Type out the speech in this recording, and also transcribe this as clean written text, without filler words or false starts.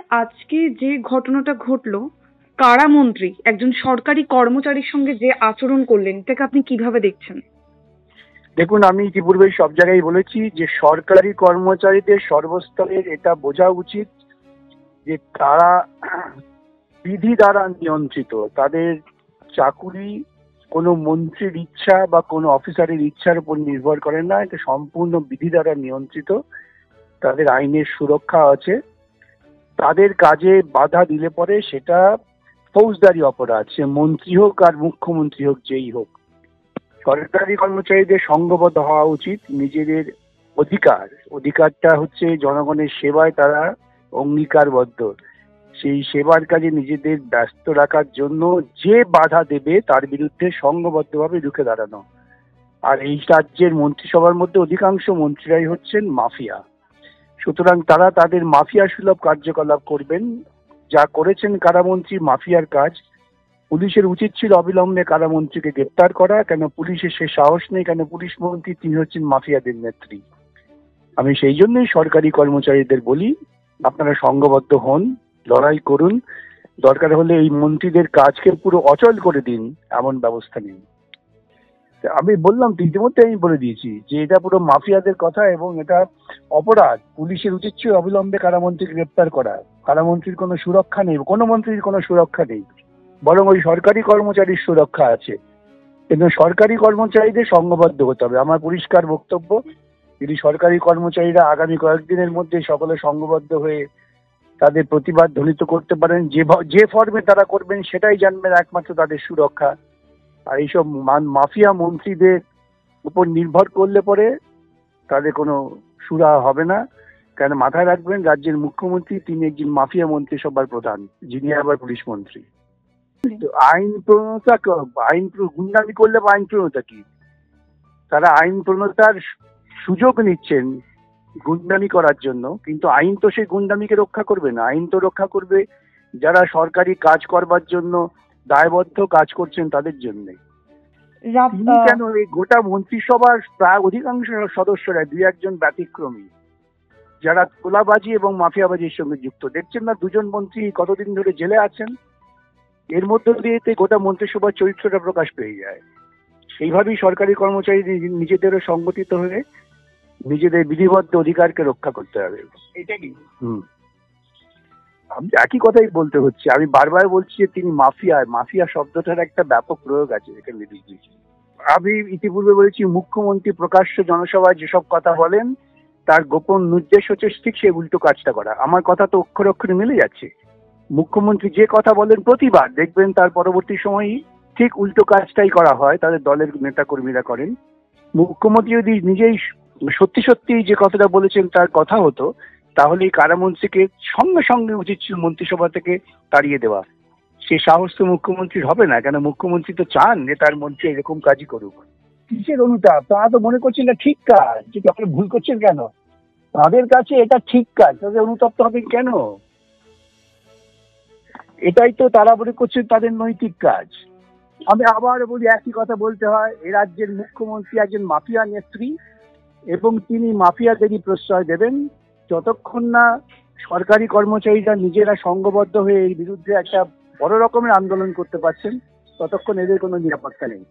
আজকে যে ঘটনাটা ঘটলো, কারামন্ত্রী একজন সরকারি কর্মচারীর সঙ্গে যে আচরণ করলেন, এটাকে আপনি কিভাবে দেখছেন? দেখুন, আমি ইতিপূর্বেই সব জায়গায় বলেছি যে সরকারি কর্মচারীদের সর্বস্তরের এটা বোঝা উচিত যে তারা বিধি দ্বারা নিয়ন্ত্রিত। তাদের চাকুরি কোনো মন্ত্রীর ইচ্ছা বা কোনো অফিসারের ইচ্ছার উপর নির্ভর করে না, এটা সম্পূর্ণ বিধি দ্বারা নিয়ন্ত্রিত। তাদের আইনের সুরক্ষা আছে। তাদের কাজে বাধা দিলে পরে সেটা ফৌজদারি অপরাধ, সে মন্ত্রী হোক আর মুখ্যমন্ত্রী হোক, যেই হোক। সরকারি কর্মচারীদের সংঘবদ্ধ হওয়া উচিত। নিজেদের অধিকারটা হচ্ছে জনগণের সেবায় তারা অঙ্গীকারবদ্ধ। সেই সেবার কাজে নিজেদের ব্যস্ত রাখার জন্য যে বাধা দেবে তার বিরুদ্ধে সংঘবদ্ধভাবে রুখে দাঁড়ানো। আর এই রাজ্যের মন্ত্রিসভার মধ্যে অধিকাংশ মন্ত্রীরাই হচ্ছেন মাফিয়া। সুতরাং তারা তাদের মাফিয়া সুলভ কার্যকলাপ করবেন। যা করেছেন কারামন্ত্রী মাফিয়ার কাজ। পুলিশের উচিত ছিল অবিলম্বে কারামন্ত্রীকে গ্রেপ্তার করা। কেন পুলিশের সে সাহস নেই? কেন পুলিশ মন্ত্রী তিনি হচ্ছেন মাফিয়াদের নেত্রী। আমি সেই জন্যই সরকারি কর্মচারীদের বলি, আপনারা সংঘবদ্ধ হন, লড়াই করুন। দরকার হলে এই মন্ত্রীদের কাজকে পুরো অচল করে দিন, এমন ব্যবস্থা নিন। আমি বললাম তো, ইতিমধ্যে আমি বলে দিয়েছি যে এটা পুরো মাফিয়াদের কথা এবং এটা অপরাধ। পুলিশের উচিত ছিল অবিলম্বে কারামন্ত্রীকে গ্রেপ্তার করা। কারামন্ত্রীর কোনো সুরক্ষা নেই, কোনো মন্ত্রীর কোনো সুরক্ষা নেই, বরং ওই সরকারি কর্মচারীর সুরক্ষা আছে। কিন্তু সরকারি কর্মচারীদের সংঘবদ্ধ হতে হবে। আমার পরিষ্কার বক্তব্য, যদি সরকারি কর্মচারীরা আগামী কয়েকদিনের মধ্যে সকলে সংঘবদ্ধ হয়ে তাদের প্রতিবাদ ধ্বনিত করতে পারেন, যে ফর্মে তারা করবেন সেটাই জানবেন একমাত্র তাদের সুরক্ষা। আর এইসব মাফিয়া মন্ত্রীদের উপর নির্ভর করলে পরে তাদের কোনো সুরা হবে না। কেন মাথায় রাখবেন, রাজ্যের মুখ্যমন্ত্রী তিনি একজন মাফিয়া মন্ত্রিসভার প্রধান, যিনি আবার পুলিশ মন্ত্রী। তো গুন্ডামি করলে বা আইন প্রণতা কি? তারা আইন প্রণতার সুযোগ নিচ্ছেন গুন্ডামি করার জন্য, কিন্তু আইন তো সেই গুন্ডামিকে রক্ষা করবে না। আইন তো রক্ষা করবে যারা সরকারি কাজ করবার জন্য দায়বদ্ধ কাজ করছেন তাদের জন্য। তিনি কেন, এই গোটা মন্ত্রিসভার প্রায় অধিকাংশ সদস্যরা দুই একজন ব্যতিক্রমী যারা তোলাবাজি এবং মাফিয়াবাজির সঙ্গে যুক্ত। দেখছেন না দুজন মন্ত্রী কতদিন ধরে জেলে আছেন? এর মধ্য দিয়ে গোটা মন্ত্রিসভার চরিত্রটা প্রকাশ পেয়ে যায়। সেইভাবেই সরকারি কর্মচারী নিজেদেরও সংগঠিত হয়ে নিজেদের বিধিবদ্ধ অধিকারকে রক্ষা করতে হবে। এটা কি আমি একই কথাই বলতে হচ্ছে। আমি বারবার বলছি যে তিনি মাফিয়া শব্দটার একটা ব্যাপক প্রয়োগ আছে এখানে। আমি ইতিপূর্বে বলেছি, মুখ্যমন্ত্রী প্রকাশ্য জনসভায় যেসব কথা বলেন তার গোপন নির্দেশ হচ্ছে ঠিক সেই উল্টো কাজটা করা। আমার কথা তো অক্ষরে অক্ষরে মিলে যাচ্ছে। মুখ্যমন্ত্রী যে কথা বলেন প্রতিবার দেখবেন তার পরবর্তী সময়ই ঠিক উল্টো কাজটাই করা হয়, তাদের দলের নেতা কর্মীরা করেন। মুখ্যমন্ত্রী যদি নিজেই সত্যি সত্যি যে কথাটা বলেছেন তার কথা হতো, তাহলে এই কারামন্ত্রীকে সঙ্গে সঙ্গে উচিত ছিল মন্ত্রিসভা থেকে তাড়িয়ে দেওয়া। সে সাহস তো মুখ্যমন্ত্রীর হবে না। কেন মুখ্যমন্ত্রী তো চান যে তার মন্ত্রী এরকম কাজই করুক। কিসের অনুতাপ? তারা তো মনে করছেন এটা ঠিক কাজ, যে আপনি ভুল করছেন কেন? তাদের কাছে এটা ঠিক কাজ, তাদের অনুতপ্ত হবেন কেন? এটাই তো তারা মনে করছেন তাদের নৈতিক কাজ। আমি আবার বলি, একই কথা বলতে হয়। এ রাজ্যের মুখ্যমন্ত্রী একজন মাফিয়া নেত্রী এবং তিনি মাফিয়াদেরই প্রশ্রয় দেবেন। যতক্ষণ না সরকারি কর্মচারীরা নিজেরা সংঘবদ্ধ হয়ে এর বিরুদ্ধে একটা বড় রকমের আন্দোলন করতে পারছেন, ততক্ষণ এদের কোনো নিরাপত্তা নেই।